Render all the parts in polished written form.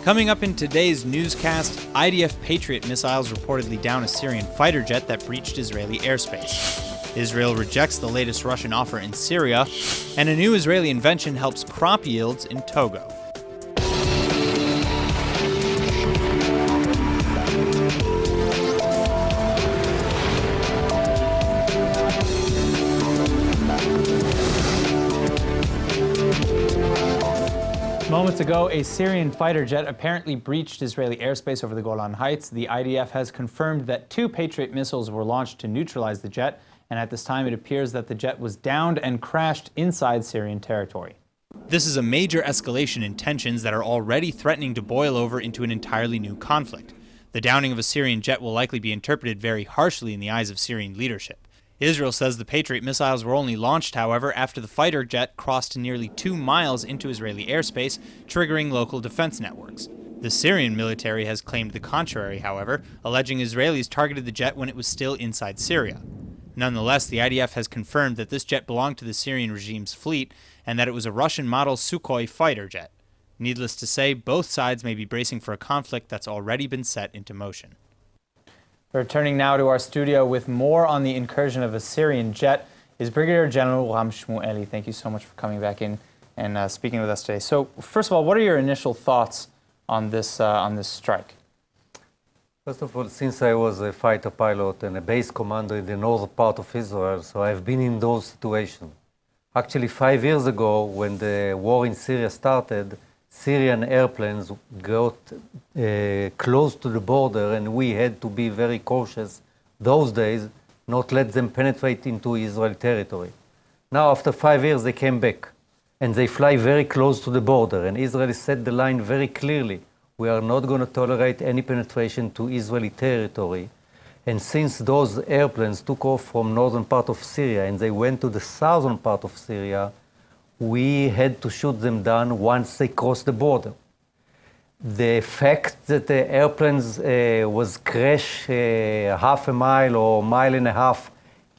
Coming up in today's newscast, IDF Patriot missiles reportedly down a Syrian fighter jet that breached Israeli airspace. Israel rejects the latest Russian offer in Syria, and a new Israeli invention helps crop yields in Togo. Moments ago, a Syrian fighter jet apparently breached Israeli airspace over the Golan Heights. The IDF has confirmed that 2 Patriot missiles were launched to neutralize the jet, and at this time it appears that the jet was downed and crashed inside Syrian territory. This is a major escalation in tensions that are already threatening to boil over into an entirely new conflict. The downing of a Syrian jet will likely be interpreted very harshly in the eyes of Syrian leadership. Israel says the Patriot missiles were only launched, however, after the fighter jet crossed nearly 2 miles into Israeli airspace, triggering local defense networks. The Syrian military has claimed the contrary, however, alleging Israelis targeted the jet when it was still inside Syria. Nonetheless, the IDF has confirmed that this jet belonged to the Syrian regime's fleet and that it was a Russian-model Sukhoi fighter jet. Needless to say, both sides may be bracing for a conflict that's already been set into motion. We're turning now to our studio with more on the incursion of a Syrian jet is Brigadier General Ram Shmueli. Thank you so much for coming back in and speaking with us today. So, first of all, what are your initial thoughts on this strike? First of all, since I was a fighter pilot and a base commander in the northern part of Israel, so I've been in those situations. Actually, 5 years ago, when the war in Syria started, Syrian airplanes got close to the border, and we had to be very cautious those days, not let them penetrate into Israel territory. Now, after 5 years, they came back, and they fly very close to the border, and Israel set the line very clearly. We are not going to tolerate any penetration to Israeli territory. And since those airplanes took off from northern part of Syria, and they went to the southern part of Syria, we had to shoot them down once they crossed the border. The fact that the airplanes was crashed half a mile or mile and a half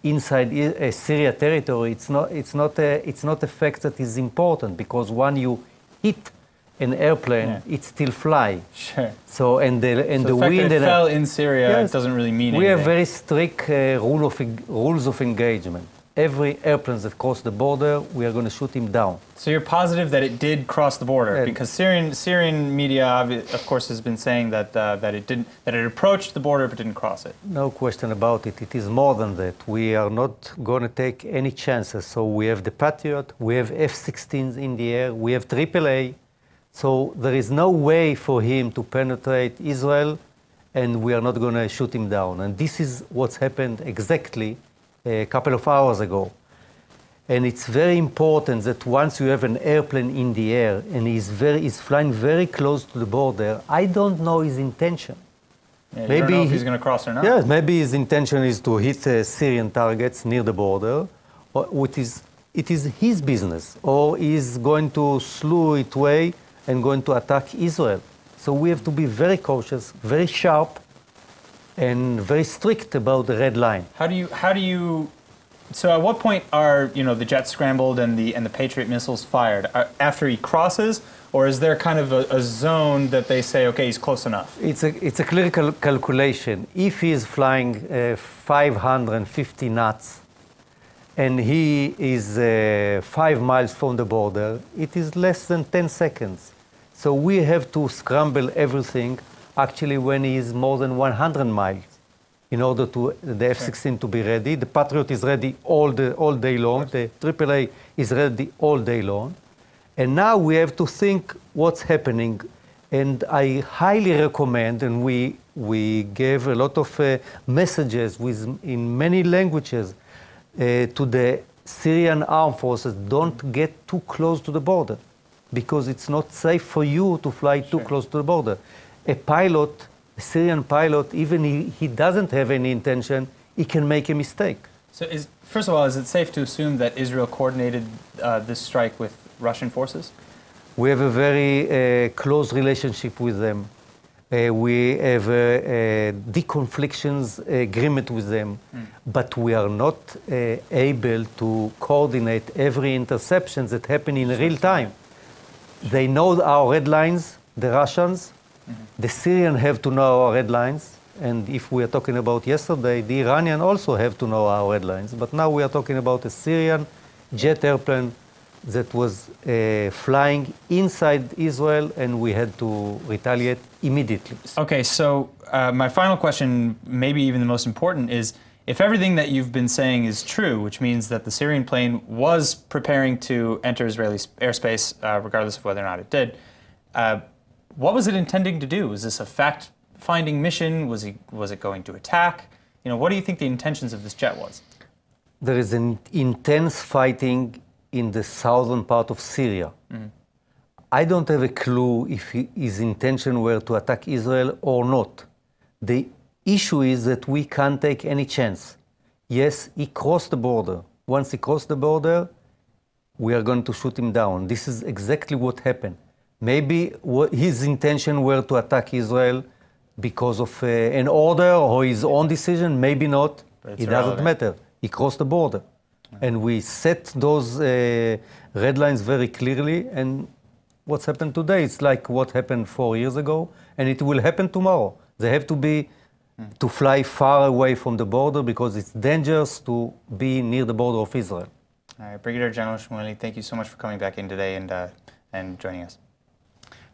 inside Syria territory, it's not a fact that is important, because when you hit an airplane, it still fly. Sure. So the fact wind that it fell in Syria, it doesn't really mean anything. We have very strict rules of engagement. Every airplane that crossed the border, we are going to shoot him down. So you're positive that it did cross the border, because Syrian media, of course, has been saying that it approached the border but didn't cross it. No question about it. It is more than that. We are not going to take any chances. So we have the Patriot, we have F-16s in the air, we have AAA. So there is no way for him to penetrate Israel, and we are not going to shoot him down. And this is what's happened exactly a couple of hours ago. And it's very important that once you have an airplane in the air and he's flying very close to the border, I don't know his intention. Yeah, maybe you don't know if he's going to cross or not. Yes, maybe his intention is to hit Syrian targets near the border, it is his business, or he's going to slew it way and going to attack Israel. So we have to be very cautious, very sharp, and very strict about the red line. So at what point are the jet scrambled and the Patriot missiles fired? After he crosses, or is there kind of a zone that they say, okay, he's close enough? It's a clear calculation. If he is flying 550 knots and he is 5 miles from the border, it is less than 10 seconds. So we have to scramble everything actually when he is more than 100 miles in order to the F-16 to be ready. The Patriot is ready all day long. The AAA is ready all day long. And now we have to think what's happening. And I highly recommend, and we gave a lot of messages in many languages to the Syrian armed forces, don't get too close to the border, because it's not safe for you to fly too close to the border. A Syrian pilot, even if he doesn't have any intention, he can make a mistake. So first of all, is it safe to assume that Israel coordinated this strike with Russian forces? We have a very close relationship with them. We have a deconflictions agreement with them, but we are not able to coordinate every interception that happen in real time. They know our red lines, the Russians, the Syrians have to know our red lines, and if we are talking about yesterday, the Iranian also have to know our red lines. But now we are talking about a Syrian jet airplane that was flying inside Israel, and we had to retaliate immediately. Okay, so my final question, maybe even the most important, is if everything that you've been saying is true, which means that the Syrian plane was preparing to enter Israeli airspace, regardless of whether or not it did, what was it intending to do? Was this a fact-finding mission? Was it going to attack? You know, what do you think the intentions of this jet was? There is an intense fighting in the southern part of Syria. I don't have a clue if his intention were to attack Israel or not. The issue is that we can't take any chance. Yes, he crossed the border. Once he crossed the border, we are going to shoot him down. This is exactly what happened. Maybe his intention were to attack Israel because of an order or his own decision, maybe not. It doesn't matter. He crossed the border. And we set those red lines very clearly, and what's happened today is like what happened 4 years ago, and it will happen tomorrow. They have to fly far away from the border because it's dangerous to be near the border of Israel. All right, Brigadier General Shmueli, thank you so much for coming back in today and joining us.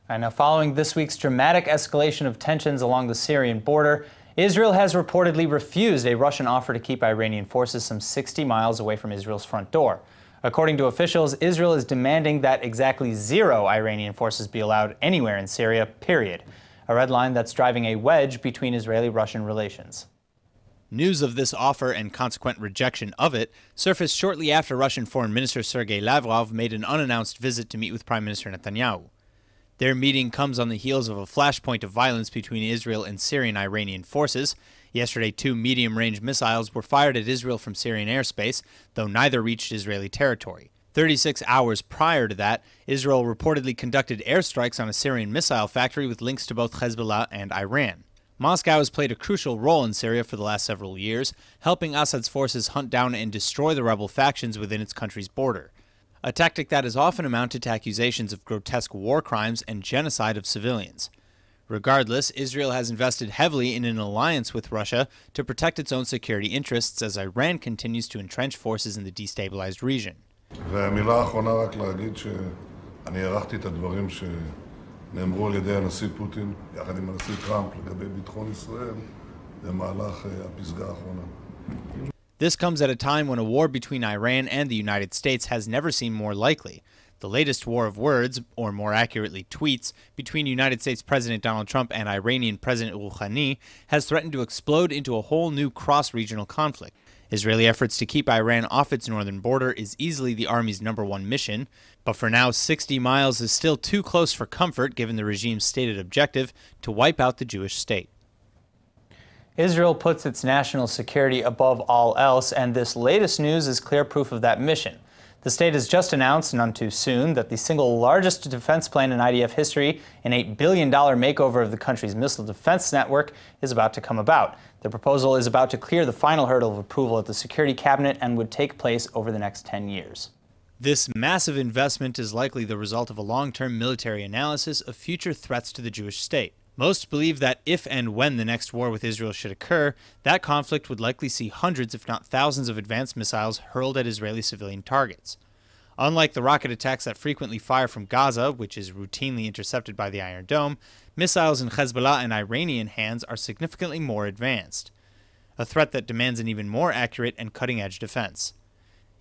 All right, now following this week's dramatic escalation of tensions along the Syrian border, Israel has reportedly refused a Russian offer to keep Iranian forces some 60 miles away from Israel's front door. According to officials, Israel is demanding that exactly 0 Iranian forces be allowed anywhere in Syria, period. A red line that's driving a wedge between Israeli-Russian relations. News of this offer and consequent rejection of it surfaced shortly after Russian Foreign Minister Sergei Lavrov made an unannounced visit to meet with Prime Minister Netanyahu. Their meeting comes on the heels of a flashpoint of violence between Israel and Syrian-Iranian forces. Yesterday, 2 medium-range missiles were fired at Israel from Syrian airspace, though neither reached Israeli territory. 36 hours prior to that, Israel reportedly conducted airstrikes on a Syrian missile factory with links to both Hezbollah and Iran. Moscow has played a crucial role in Syria for the last several years, helping Assad's forces hunt down and destroy the rebel factions within its country's border, a tactic that has often amounted to accusations of grotesque war crimes and genocide of civilians. Regardless, Israel has invested heavily in an alliance with Russia to protect its own security interests as Iran continues to entrench forces in the destabilized region. והמילה האחרונה רק להגיד שאני ערכתי את הדברים שנאמרו על ידי הנשיא פוטין יחד עם הנשיא טראמפ לגבי ביטחון ישראל במהלך הפסגה האחרונה. This comes at a time when a war between Iran and the United States has never seemed more likely. The latest war of words, or more accurately tweets, between United States President Donald Trump and Iranian President Rouhani has threatened to explode into a whole new cross-regional conflict. Israeli efforts to keep Iran off its northern border is easily the army's #1 mission, but for now 60 miles is still too close for comfort given the regime's stated objective to wipe out the Jewish state. Israel puts its national security above all else, and this latest news is clear proof of that mission. The state has just announced, none too soon, that the single largest defense plan in IDF history, an $8 billion makeover of the country's missile defense network, is about to come about. The proposal is about to clear the final hurdle of approval at the Security Cabinet and would take place over the next 10 years. This massive investment is likely the result of a long-term military analysis of future threats to the Jewish state. Most believe that if and when the next war with Israel should occur, that conflict would likely see hundreds if not thousands of advanced missiles hurled at Israeli civilian targets. Unlike the rocket attacks that frequently fire from Gaza, which is routinely intercepted by the Iron Dome, missiles in Hezbollah and Iranian hands are significantly more advanced, a threat that demands an even more accurate and cutting-edge defense.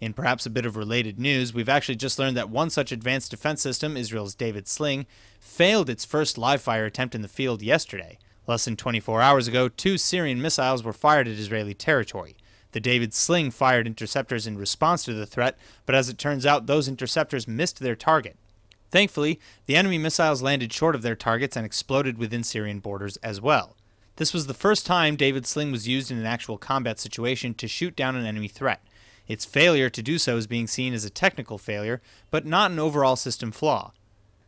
In perhaps a bit of related news, we've actually just learned that one such advanced defense system, Israel's David Sling, failed its first live-fire attempt in the field yesterday. Less than 24 hours ago, 2 Syrian missiles were fired at Israeli territory. The David Sling fired interceptors in response to the threat, but as it turns out, those interceptors missed their target. Thankfully, the enemy missiles landed short of their targets and exploded within Syrian borders as well. This was the first time David Sling was used in an actual combat situation to shoot down an enemy threat. Its failure to do so is being seen as a technical failure, but not an overall system flaw.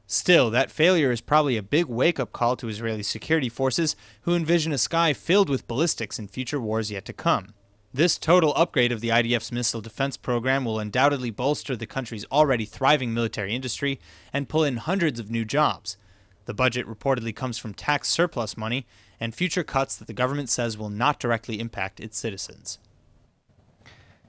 Still, that failure is probably a big wake-up call to Israeli security forces who envision a sky filled with ballistics in future wars yet to come. This total upgrade of the IDF's missile defense program will undoubtedly bolster the country's already thriving military industry and pull in hundreds of new jobs. The budget reportedly comes from tax surplus money and future cuts that the government says will not directly impact its citizens.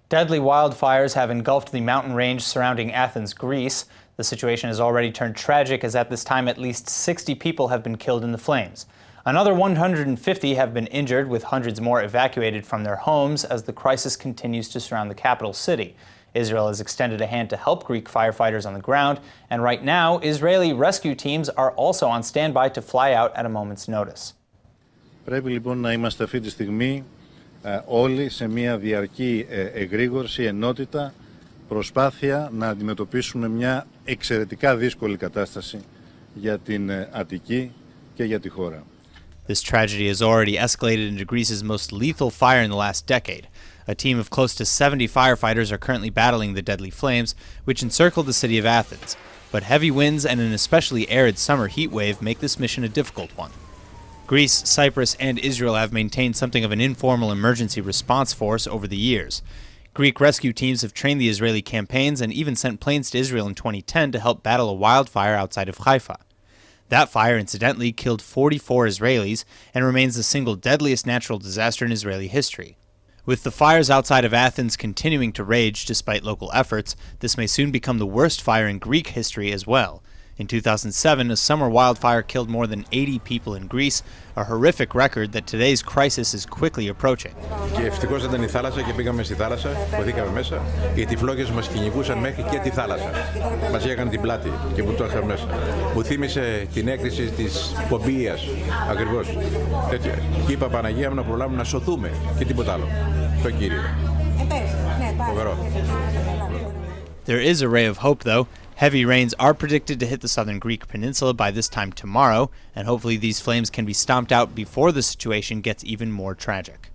Deadly wildfires have engulfed the mountain range surrounding Athens, Greece. The situation has already turned tragic, as at this time at least 60 people have been killed in the flames. Another 150 have been injured, with hundreds more evacuated from their homes as the crisis continues to surround the capital city. Israel has extended a hand to help Greek firefighters on the ground, and right now, Israeli rescue teams are also on standby to fly out at a moment's notice. Πρέπει λοιπόν να είμαστε αυτή τη στιγμή όλοι σε μια διαρκή εγρήγορση, ενότητα, προσπάθεια να αντιμετωπίσουμε μια εξαιρετικά δύσκολη κατάσταση για την Αττική και για τη χώρα. This tragedy has already escalated into Greece's most lethal fire in the last decade. A team of close to 70 firefighters are currently battling the deadly flames, which encircled the city of Athens. But heavy winds and an especially arid summer heat wave make this mission a difficult one. Greece, Cyprus, and Israel have maintained something of an informal emergency response force over the years. Greek rescue teams have trained the Israeli campaigns and even sent planes to Israel in 2010 to help battle a wildfire outside of Haifa. That fire, incidentally, killed 44 Israelis and remains the single deadliest natural disaster in Israeli history. With the fires outside of Athens continuing to rage despite local efforts, this may soon become the worst fire in Greek history as well. In 2007, a summer wildfire killed more than 80 people in Greece, a horrific record that today's crisis is quickly approaching. Και ευτυχώς ήταν η θάλασσα και πήγαμε στη θάλασσα, μπήκαμε μέσα, γιατί οι φλόγες μας κυνηγούσαν μέχρι και τη θάλασσα. Μας έκαναν την πλάτη και που το είχαμε μέσα. Μου θύμισε την έκρηξη της Πομπίας, ακριβώς. Τέτοια. Και είπα Παναγία μου να προλάβουμε να σωθούμε και τίποτα άλλο. Το Κύριο. Φοβερό. There is a ray of hope, though. Heavy rains are predicted to hit the southern Greek peninsula by this time tomorrow, and hopefully these flames can be stomped out before the situation gets even more tragic.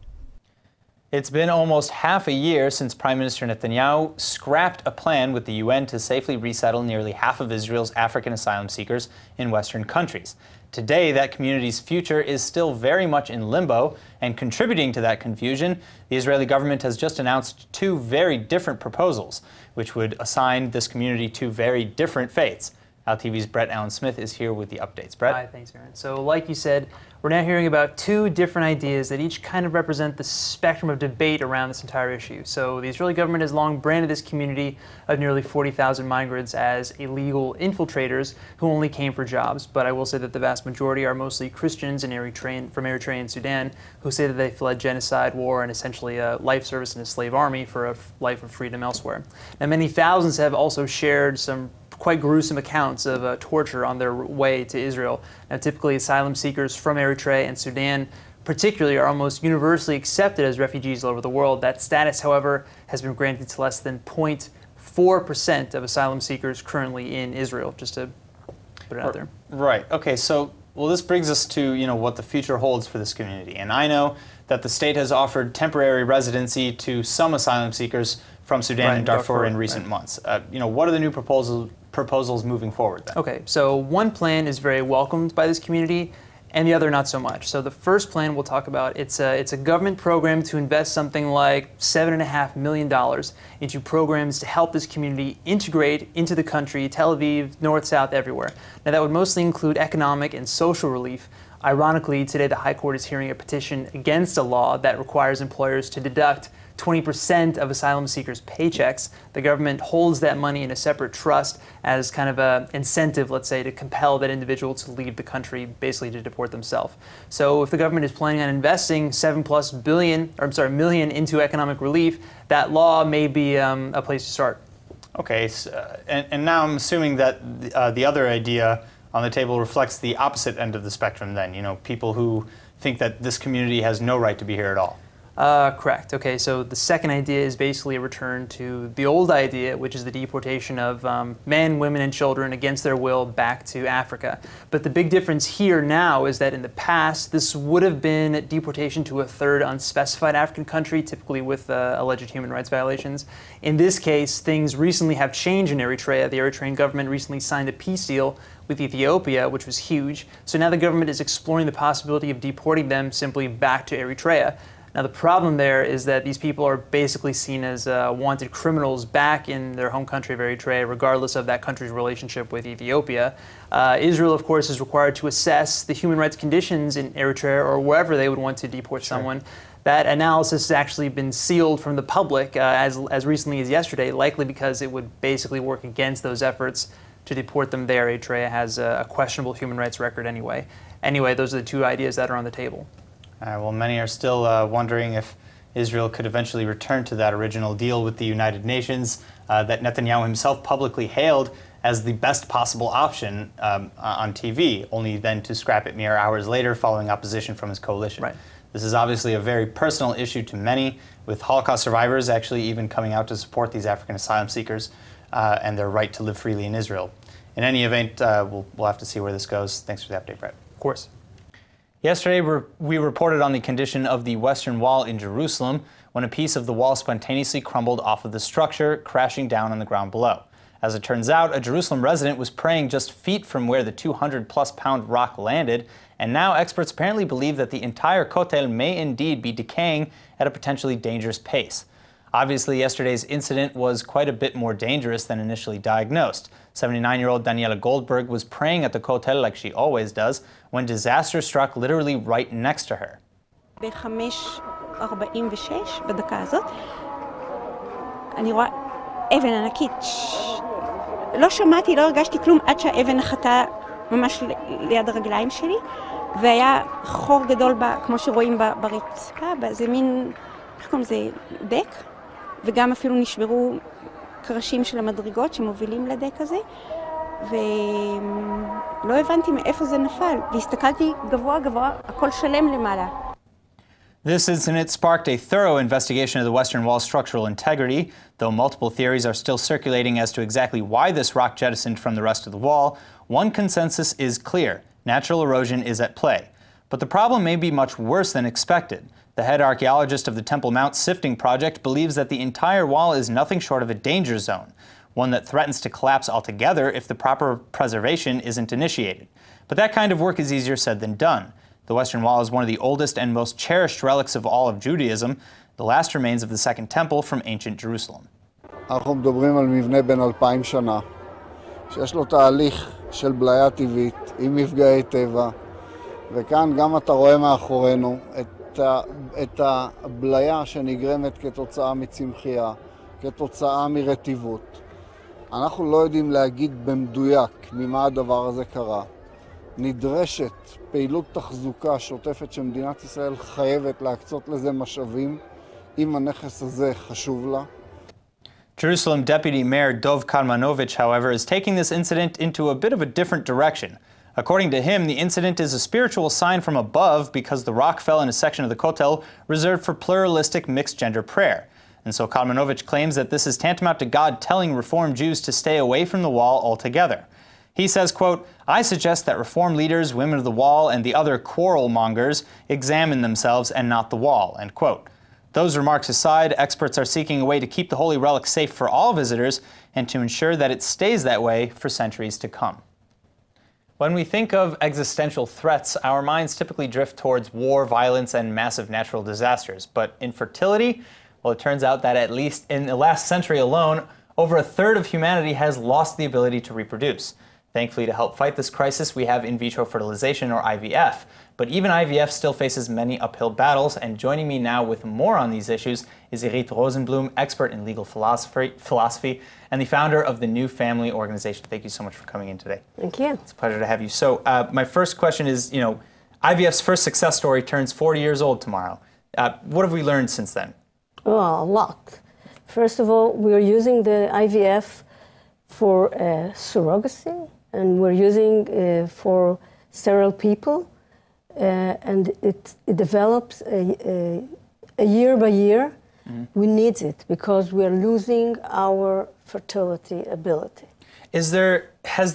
It's been almost half a year since Prime Minister Netanyahu scrapped a plan with the UN to safely resettle nearly half of Israel's African asylum seekers in Western countries. Today, that community's future is still very much in limbo, and contributing to that confusion, the Israeli government has just announced two very different proposals, which would assign this community to very different fates. TV's Brett Allen Smith is here with the updates. Brett? Hi, thanks, Aaron. So like you said, we're now hearing about two different ideas that each kind of represent the spectrum of debate around this entire issue. So the Israeli government has long branded this community of nearly 40,000 migrants as illegal infiltrators who only came for jobs. But I will say that the vast majority are mostly Christians from Eritrea and Sudan who say that they fled genocide, war, and essentially a life service in a slave army for a life of freedom elsewhere. Now, many thousands have also shared some quite gruesome accounts of torture on their way to Israel. Now, typically, asylum seekers from Eritrea and Sudan particularly are almost universally accepted as refugees all over the world. That status, however, has been granted to less than 0.4% of asylum seekers currently in Israel, just to put it out there. Right. Okay, so, well, this brings us to, what the future holds for this community. And I know that the state has offered temporary residency to some asylum seekers from Sudan and Darfur in recent months. What are the new proposals moving forward then? Okay, so one plan is very welcomed by this community and the other not so much. So the first plan we'll talk about, it's a government program to invest something like $7.5 million into programs to help this community integrate into the country, Tel Aviv, north, south, everywhere. Now that would mostly include economic and social relief. Ironically, today the High Court is hearing a petition against a law that requires employers to deduct 20% of asylum seekers' paychecks. The government holds that money in a separate trust as kind of an incentive, let's say, to compel that individual to leave the country, basically to deport themselves. So if the government is planning on investing $7+ million into economic relief, that law may be a place to start. Okay, so, and now I'm assuming that the other idea on the table reflects the opposite end of the spectrum then, people who think that this community has no right to be here at all. Correct. Okay, so the second idea is basically a return to the old idea, which is the deportation of men, women, and children against their will back to Africa. But the big difference here now is that in the past, this would have been deportation to a third unspecified African country, typically with alleged human rights violations. In this case, things recently have changed in Eritrea. The Eritrean government recently signed a peace deal with Ethiopia, which was huge. So now the government is exploring the possibility of deporting them simply back to Eritrea. Now, the problem there is that these people are basically seen as wanted criminals back in their home country of Eritrea, regardless of that country's relationship with Ethiopia. Israel, of course, is required to assess the human rights conditions in Eritrea or wherever they would want to deport someone. That analysis has actually been sealed from the public as recently as yesterday, likely because it would basically work against those efforts to deport them there. Eritrea has a questionable human rights record anyway. Anyway, those are the two ideas that are on the table. Well, many are still wondering if Israel could eventually return to that original deal with the United Nations that Netanyahu himself publicly hailed as the best possible option on TV, only then to scrap it mere hours later following opposition from his coalition. Right. This is obviously a very personal issue to many, with Holocaust survivors actually even coming out to support these African asylum seekers and their right to live freely in Israel. In any event, we'll have to see where this goes. Thanks for the update, Brett. Of course. Yesterday, we reported on the condition of the Western Wall in Jerusalem when a piece of the wall spontaneously crumbled off of the structure, crashing down on the ground below. As it turns out, a Jerusalem resident was praying just feet from where the 200-plus-pound rock landed, and now experts apparently believe that the entire Kotel may indeed be decaying at a potentially dangerous pace. Obviously, yesterday's incident was quite a bit more dangerous than initially diagnosed. 79-year-old Daniela Goldberg was praying at the Kotel like she always does when disaster struck literally right next to her. ב-5:46 בדקה הזאת, אני רואה אבן ענקית. לא שמעתי, לא הרגשתי כלום עד שהאבן נחתה ממש ליד הרגליים שלי, והיה חור גדול, כמו שרואים ברצפה, זה מין, איך קוראים לזה, דק, וגם אפילו נשברו קרשים של המדרגות שמובילים לדק הזה, ולא הבנתי מאיפה זה נפל, והסתכלתי גבוה גבוה, הכל שלם למעלה. This incident sparked a thorough investigation of the Western Wall's structural integrity, though multiple theories are still circulating as to exactly why this rock jettisoned from the rest of the wall. One consensus is clear: natural erosion is at play. But the problem may be much worse than expected. The head archaeologist of the Temple Mount Sifting Project believes that the entire wall is nothing short of a danger zone, one that threatens to collapse altogether if the proper preservation isn't initiated. But that kind of work is easier said than done. The Western Wall is one of the oldest and most cherished relics of all of Judaism, the last remains of the Second Temple from ancient Jerusalem. אנחנו מדברים על מבנה בן 2000 שנה, שיש לו תהליך של בליה טבעית עם מפגעי טבע, וכאן גם אתה רואה מאחורינו את הבליה שנגרמת כתוצאה מצמחייה, כתוצאה מרטיבות. אנחנו לא יודעים להגיד במדויק ממה הדבר הזה קרה. נדרשת פעילות תחזוקה שוטפת שמדינת ישראל חייבת להקצות לזה משאבים, אם הנכס הזה חשוב לה. Jerusalem Deputy Mayor Dov Kalmanovich, however, is taking this incident into a bit of a different direction. According to him, the incident is a spiritual sign from above because the rock fell in a section of the Kotel reserved for pluralistic mixed-gender prayer. And so Kalmanovich claims that this is tantamount to God telling Reform Jews to stay away from the wall altogether. He says, quote, "I suggest that Reform leaders, Women of the Wall, and the other quarrel mongers examine themselves and not the wall," end quote. Those remarks aside, experts are seeking a way to keep the holy relic safe for all visitors and to ensure that it stays that way for centuries to come. When we think of existential threats, our minds typically drift towards war, violence, and massive natural disasters. But infertility, well, it turns out that at least in the last century alone, over a third of humanity has lost the ability to reproduce. Thankfully, to help fight this crisis, we have in vitro fertilization, or IVF. But even IVF still faces many uphill battles, and joining me now with more on these issues is Irit Rosenblum, expert in legal philosophy and the founder of the New Family Organization. Thank you so much for coming in today. Thank you. It's a pleasure to have you. So my first question is, IVF's first success story turns 40 years old tomorrow. What have we learned since then? Well, a lot. First of all, we're using the IVF for surrogacy, and we're using for sterile people, and it develops a year by year. Mm-hmm. We need it because we're losing our fertility ability. Has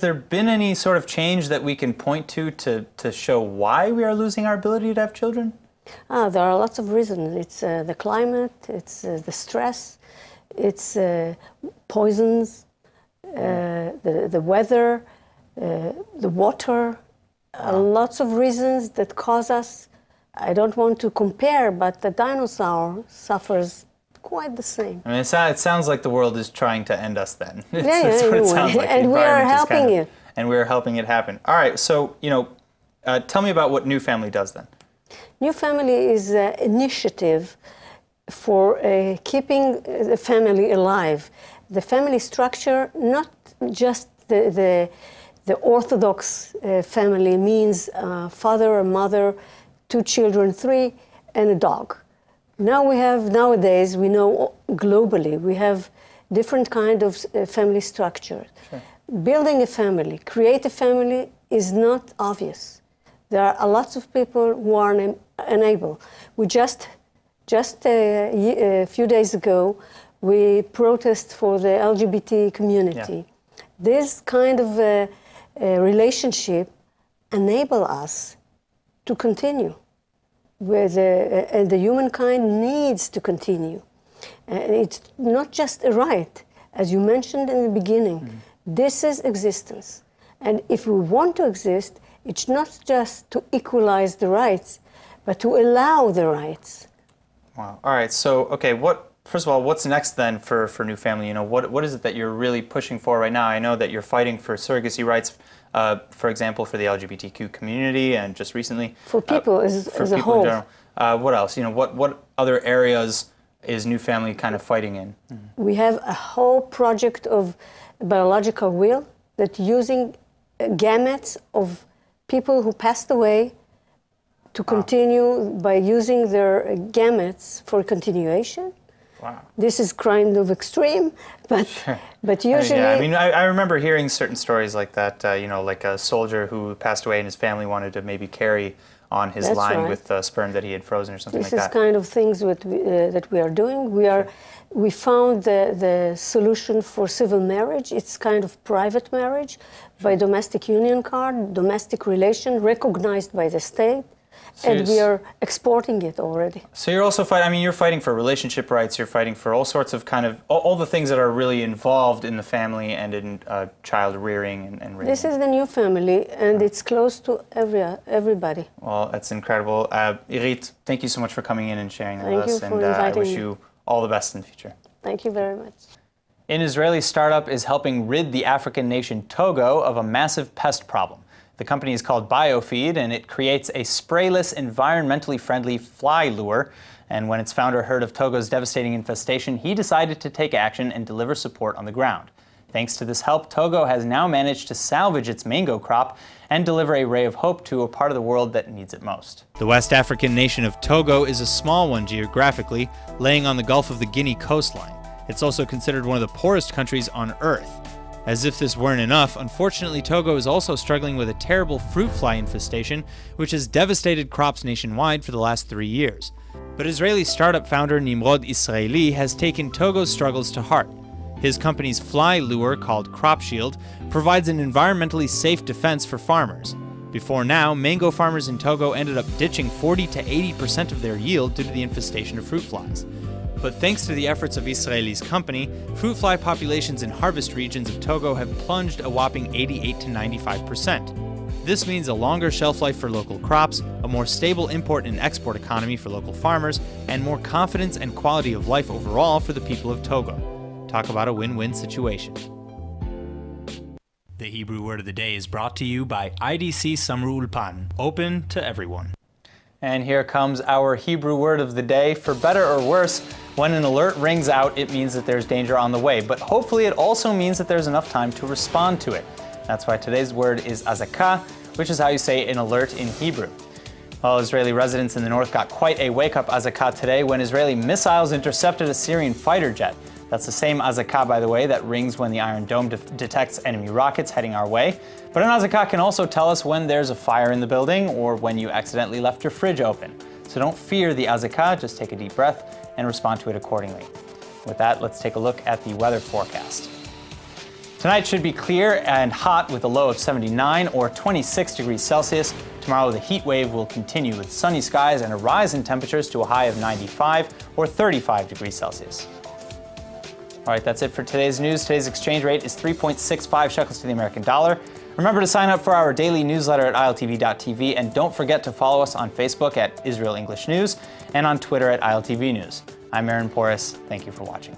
there been any sort of change that we can point to show why we are losing our ability to have children? There are lots of reasons. It's the climate, it's the stress, it's poisons, the weather, the water, lots of reasons that cause us I don't want to compare, but the dinosaur suffers quite the same. I mean, it sounds like the world is trying to end us then. That's what it sounds like. And we are helping it. And we're helping it happen. All right, so, tell me about what New Family does then. New Family is an initiative for keeping the family alive. The family structure, not just the Orthodox family, means father, a mother, 2 children, 3, and a dog. Nowadays, we know globally, we have different kind of family structures. Sure. Building a family, create a family is not obvious. There are lots of people who are unable. We just a few days ago, we protest for the LGBT community. Yeah. This kind of relationship enable us to continue. And the humankind needs to continue. It's not just a right, as you mentioned in the beginning. Mm-hmm. This is existence. And if we want to exist, it's not just to equalize the rights, but to allow the rights. Wow. All right. So, okay, first of all, what's next then for New Family? What is it that you're really pushing for right now? I know that you're fighting for surrogacy rights, for example, for the LGBTQ community, and just recently for people as a whole. In general. What else? What other areas is New Family kind of fighting in? Mm-hmm. We have a whole project of biological will that using gametes of people who passed away to continue by using their gametes for continuation. Wow. This is kind of extreme, but sure. But usually... I mean, I remember hearing certain stories like that, like a soldier who passed away and his family wanted to maybe carry on his line right. with sperm that he had frozen or something this like that. This is kind of things that we are doing. We found the solution for civil marriage. It's kind of private marriage by domestic union card, domestic relation recognized by the state. And we are exporting it already. So you're also fighting, I mean, you're fighting for relationship rights, you're fighting for all sorts of kind of, all the things that are really involved in the family and in child rearing and raising. This is the New Family, and it's close to everybody. Well, that's incredible. Irit, thank you so much for coming in and sharing that with us. Thank you for inviting me. I wish you all the best in the future. Thank you very much. An Israeli startup is helping rid the African nation Togo of a massive pest problem. The company is called BioFeed, and it creates a sprayless, environmentally friendly fly lure. And when its founder heard of Togo's devastating infestation, he decided to take action and deliver support on the ground. Thanks to this help, Togo has now managed to salvage its mango crop and deliver a ray of hope to a part of the world that needs it most. The West African nation of Togo is a small one geographically, laying on the Gulf of the Guinea coastline. It's also considered one of the poorest countries on Earth. As if this weren't enough, unfortunately Togo is also struggling with a terrible fruit fly infestation, which has devastated crops nationwide for the last 3 years. But Israeli startup founder Nimrod Israeli has taken Togo's struggles to heart. His company's fly lure, called Crop Shield, provides an environmentally safe defense for farmers. Before now, mango farmers in Togo ended up ditching 40 to 80% of their yield due to the infestation of fruit flies. But thanks to the efforts of Israeli's company, fruit fly populations in harvest regions of Togo have plunged a whopping 88 to 95%. This means a longer shelf life for local crops, a more stable import and export economy for local farmers, and more confidence and quality of life overall for the people of Togo. Talk about a win-win situation. The Hebrew word of the day is brought to you by IDC Summer Ulpan, open to everyone. And here comes our Hebrew word of the day. For better or worse, when an alert rings out, it means that there's danger on the way. But hopefully it also means that there's enough time to respond to it. That's why today's word is azakah, which is how you say an alert in Hebrew. Well, Israeli residents in the north got quite a wake-up azakah today when Israeli missiles intercepted a Syrian fighter jet. That's the same azakah, by the way, that rings when the Iron Dome detects enemy rockets heading our way. But an azakah can also tell us when there's a fire in the building or when you accidentally left your fridge open. So don't fear the azakah, just take a deep breath and respond to it accordingly. With that, let's take a look at the weather forecast. Tonight should be clear and hot with a low of 79 or 26 degrees Celsius. Tomorrow the heat wave will continue with sunny skies and a rise in temperatures to a high of 95 or 35 degrees Celsius. All right, that's it for today's news. Today's exchange rate is 3.65 shekels to the American dollar. Remember to sign up for our daily newsletter at iltv.tv, and don't forget to follow us on Facebook at Israel English News and on Twitter at ILTV News. I'm Aaron Porras. Thank you for watching.